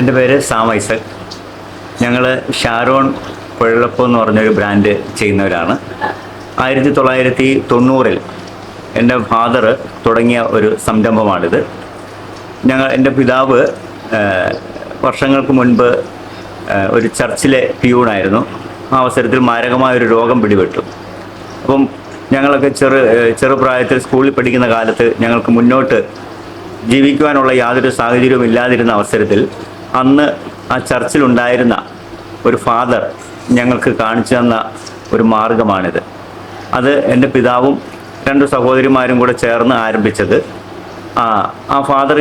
എൻ്റെ പേര് സാം ഐസക്. ഞങ്ങൾ ഷാരോൺ കുഴലപ്പം എന്ന് പറഞ്ഞൊരു ബ്രാൻഡ് ചെയ്യുന്നവരാണ്. 1990 എൻ്റെ ഫാദർ തുടങ്ങിയ ഒരു സംരംഭമാണിത്. എൻ്റെ പിതാവ് വർഷങ്ങൾക്ക് മുൻപ് ഒരു ചർച്ചിലെ പിയൂണായിരുന്നു. ആ അവസരത്തിൽ മാരകമായൊരു രോഗം പിടിപെട്ടു. അപ്പം ഞങ്ങളൊക്കെ ചെറുപ്രായത്തിൽ സ്കൂളിൽ പഠിക്കുന്ന കാലത്ത് ഞങ്ങൾക്ക് മുന്നോട്ട് ജീവിക്കുവാനുള്ള യാതൊരു സാഹചര്യവും ഇല്ലാതിരുന്ന അവസരത്തിൽ അന്ന് ആ ചർച്ചിലുണ്ടായിരുന്ന ഒരു ഫാദർ ഞങ്ങൾക്ക് കാണിച്ചു തന്ന ഒരു മാർഗമാണിത്. അത് എൻ്റെ പിതാവും 2 സഹോദരിമാരും കൂടെ ചേർന്ന് ആരംഭിച്ചത്. ആ ഫാദർ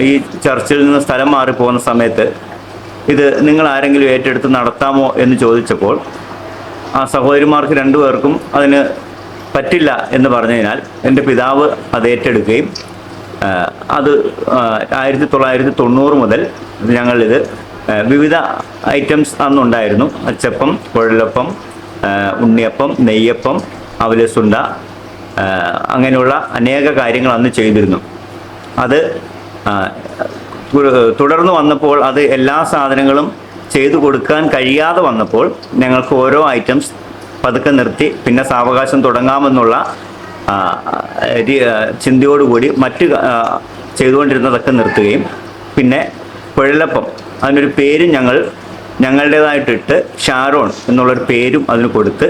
ഈ ചർച്ചിൽ നിന്ന് സ്ഥലം മാറിപ്പോകുന്ന സമയത്ത് ഇത് നിങ്ങൾ ആരെങ്കിലും ഏറ്റെടുത്ത് നടത്താമോ എന്ന് ചോദിച്ചപ്പോൾ ആ സഹോദരിമാർക്ക് 2 പേർക്കും അതിന് പറ്റില്ല എന്ന് പറഞ്ഞതിനാൽ എൻ്റെ പിതാവ് അത് ഏറ്റെടുക്കുകയും അത് 1990 മുതൽ ഞങ്ങളിത് വിവിധ ഐറ്റംസ് അന്നുണ്ടായിരുന്നു. അച്ചപ്പം, കുഴലപ്പം, ഉണ്ണിയപ്പം, നെയ്യപ്പം, അവലസുണ്ട, അങ്ങനെയുള്ള അനേക കാര്യങ്ങൾ അന്ന് ചെയ്തിരുന്നു. അത് തുടർന്ന് വന്നപ്പോൾ അത് എല്ലാ സാധനങ്ങളും ചെയ്തു കൊടുക്കാൻ കഴിയാതെ വന്നപ്പോൾ ഞങ്ങൾക്ക് ഓരോ ഐറ്റംസ് പതുക്കെ നിർത്തി പിന്നെ സാവകാശം തുടങ്ങാമെന്നുള്ള ചിന്തയോടുകൂടി മറ്റ് ചെയ്തുകൊണ്ടിരുന്നതൊക്കെ നിർത്തുകയും പിന്നെ കുഴലപ്പം അതിനൊരു പേരും ഞങ്ങളുടേതായിട്ടിട്ട് ഷാരോൺ എന്നുള്ളൊരു പേരും അതിന് കൊടുത്ത്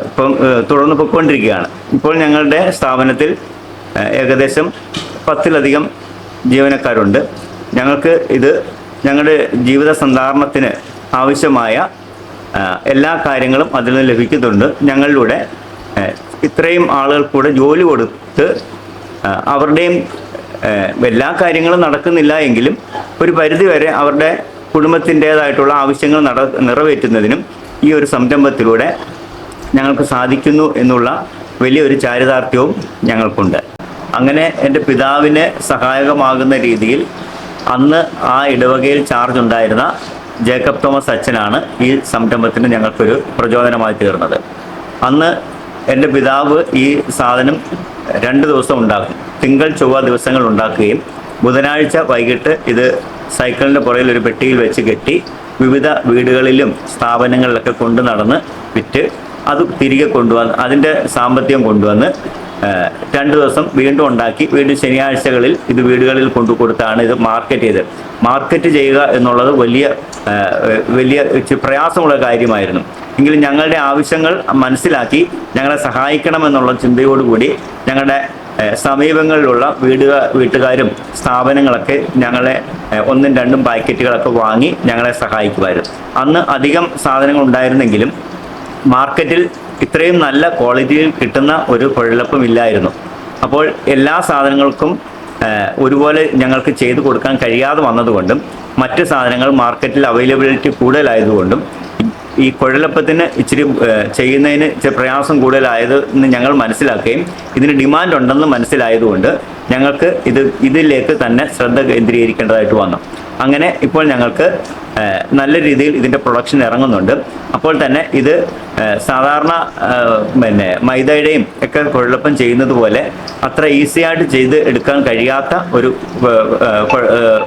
ഇപ്പം തുടർന്ന് പൊയ്ക്കൊണ്ടിരിക്കുകയാണ്. ഇപ്പോൾ ഞങ്ങളുടെ സ്ഥാപനത്തിൽ ഏകദേശം 10-ലധികം ജീവനക്കാരുണ്ട്. ഞങ്ങൾക്ക് ഇത് ഞങ്ങളുടെ ജീവിത സന്ധാരണത്തിന് ആവശ്യമായ എല്ലാ കാര്യങ്ങളും അതിൽ നിന്ന് ലഭിക്കുന്നുണ്ട്. ഞങ്ങളിലൂടെ ഇത്രയും ആളുകൾക്ക് കൂടെ ജോലി കൊടുത്ത് അവരുടെയും എല്ലാ കാര്യങ്ങളും നടക്കുന്നില്ല എങ്കിലും ഒരു പരിധിവരെ അവരുടെ കുടുംബത്തിൻ്റേതായിട്ടുള്ള ആവശ്യങ്ങൾ നിറവേറ്റുന്നതിനും ഈ ഒരു സംരംഭത്തിലൂടെ ഞങ്ങൾക്ക് സാധിക്കുന്നു എന്നുള്ള വലിയൊരു ചാരിതാർത്ഥ്യവും ഞങ്ങൾക്കുണ്ട്. അങ്ങനെ എൻ്റെ പിതാവിന് സഹായകമാകുന്ന രീതിയിൽ അന്ന് ആ ഇടവകയിൽ ചാർജ് ഉണ്ടായിരുന്ന ജേക്കബ് തോമസ് അച്ഛനാണ് ഈ സംരംഭത്തിന് ഞങ്ങൾക്കൊരു പ്രചോദനമായി തീർന്നത്. അന്ന് എൻ്റെ പിതാവ് ഈ സാധനം 2 ദിവസം ഉണ്ടാക്കും. തിങ്കൾ ചൊവ്വ ദിവസങ്ങൾ ഉണ്ടാക്കുകയും ബുധനാഴ്ച വൈകിട്ട് ഇത് സൈക്കിളിൻ്റെ പുറകിൽ ഒരു പെട്ടിയിൽ വെച്ച് കെട്ടി വിവിധ വീടുകളിലും സ്ഥാപനങ്ങളിലൊക്കെ കൊണ്ടു നടന്ന് വിറ്റ് അത് തിരികെ കൊണ്ടുവന്ന് അതിൻ്റെ സാമ്പത്തികം കൊണ്ടുവന്ന് 2 ദിവസം വീണ്ടും ഉണ്ടാക്കി വീണ്ടും ശനിയാഴ്ചകളിൽ ഇത് വീടുകളിൽ കൊണ്ടു കൊടുത്താണ് ഇത് മാർക്കറ്റ് ചെയ്യുക എന്നുള്ളത് വലിയ പ്രയാസമുള്ള കാര്യമായിരുന്നു. എങ്കിലും ഞങ്ങളുടെ ആവശ്യങ്ങൾ മനസ്സിലാക്കി ഞങ്ങളെ സഹായിക്കണമെന്നുള്ള ചിന്തയോടുകൂടി ഞങ്ങളുടെ സമീപങ്ങളിലുള്ള വീട്ടുകാരും സ്ഥാപനങ്ങളൊക്കെ ഞങ്ങളെ 1-2 പാക്കറ്റുകളൊക്കെ വാങ്ങി ഞങ്ങളെ സഹായിക്കുമായിരുന്നു. അന്ന് അധികം സാധനങ്ങൾ ഉണ്ടായിരുന്നെങ്കിലും മാർക്കറ്റിൽ ഇത്രയും നല്ല ക്വാളിറ്റിയിൽ കിട്ടുന്ന ഒരു കുഴലപ്പം ഇല്ലായിരുന്നു. അപ്പോൾ എല്ലാ സാധനങ്ങൾക്കും ഒരുപോലെ ഞങ്ങൾക്ക് ചെയ്തു കൊടുക്കാൻ കഴിയാതെ വന്നതുകൊണ്ടും മറ്റ് സാധനങ്ങൾ മാർക്കറ്റിൽ അവൈലബിലിറ്റി കൂടുതലായതുകൊണ്ടും ഈ കുഴലപ്പത്തിന് ചെയ്യുന്നതിന് ഇച്ചിരി പ്രയാസം കൂടുതലായതെന്ന് ഞങ്ങൾ മനസ്സിലാക്കുകയും ഇതിന് ഡിമാൻഡ് ഉണ്ടെന്ന് മനസ്സിലായതുകൊണ്ട് ഞങ്ങൾക്ക് ഇതിലേക്ക് തന്നെ ശ്രദ്ധ കേന്ദ്രീകരിക്കേണ്ടതായിട്ട് വന്നു. അങ്ങനെ ഇപ്പോൾ ഞങ്ങൾക്ക് നല്ല രീതിയിൽ ഇതിൻ്റെ പ്രൊഡക്ഷൻ ഇറങ്ങുന്നുണ്ട്. അപ്പോൾ തന്നെ ഇത് സാധാരണ മൈദയുടെയും ഒക്കെ കുഴലപ്പം ചെയ്യുന്നത് പോലെ അത്ര ഈസിയായിട്ട് ചെയ്ത് എടുക്കാൻ കഴിയാത്ത ഒരു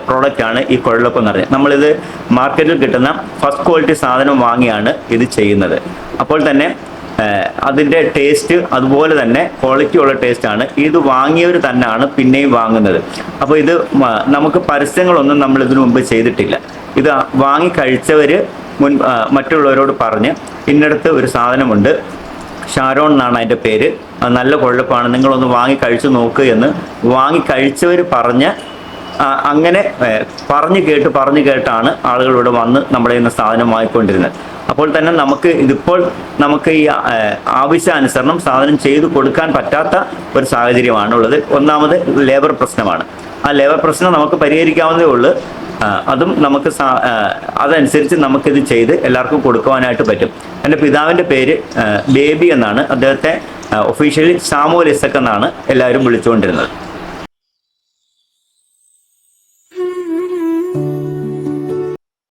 പ്രോഡക്റ്റാണ് ഈ കുഴലപ്പം എന്ന് പറഞ്ഞത്. നമ്മളിത് മാർക്കറ്റിൽ കിട്ടുന്ന ഫസ്റ്റ് ക്വാളിറ്റി സാധനം വാങ്ങിയാണ് ഇത് ചെയ്യുന്നത്. അപ്പോൾ തന്നെ അതിൻ്റെ ടേസ്റ്റ് അതുപോലെ തന്നെ ക്വാളിറ്റി ഉള്ള ടേസ്റ്റാണ്. ഇത് വാങ്ങിയവർ തന്നെയാണ് പിന്നെയും വാങ്ങുന്നത്. അപ്പോൾ ഇത് നമുക്ക് പരസ്യങ്ങളൊന്നും നമ്മൾ ഇതിനു മുമ്പ് ചെയ്തിട്ടില്ല. ഇത് വാങ്ങി കഴിച്ചവർ മറ്റുള്ളവരോട് പറഞ്ഞ് ഇന്നടത്ത് ഒരു സാധനമുണ്ട്, ഷാരോൺ എന്നാണ് അതിൻ്റെ പേര്, അത് നല്ല കുഴലപ്പാണ്, നിങ്ങളൊന്ന് വാങ്ങി കഴിച്ചു നോക്കുക എന്ന് വാങ്ങി കഴിച്ചവർ പറഞ്ഞ് അങ്ങനെ പറഞ്ഞു കേട്ടാണ് ആളുകൾ ഇവിടെ വന്ന് നമ്മുടെ ഇന്ന് സാധനം വാങ്ങിക്കൊണ്ടിരുന്നത്. അപ്പോൾ തന്നെ നമുക്ക് ഈ ആവശ്യാനുസരണം സാധനം ചെയ്തു കൊടുക്കാൻ പറ്റാത്ത ഒരു സാഹചര്യമാണുള്ളത്. ഒന്നാമത് ലേബർ പ്രശ്നമാണ്. ആ ലേബർ പ്രശ്നം നമുക്ക് പരിഹരിക്കാവുന്നതേ ഉള്ളൂ. അതും നമുക്ക് അതനുസരിച്ച് നമുക്കിത് ചെയ്ത് എല്ലാവർക്കും കൊടുക്കുവാനായിട്ട് പറ്റും. എൻ്റെ പിതാവിൻ്റെ പേര് ബേബി എന്നാണ്. അദ്ദേഹത്തെ ഒഫീഷ്യലി സാമുവൽ ഇസക് എന്നാണ് എല്ലാവരും വിളിച്ചുകൊണ്ടിരുന്നത്.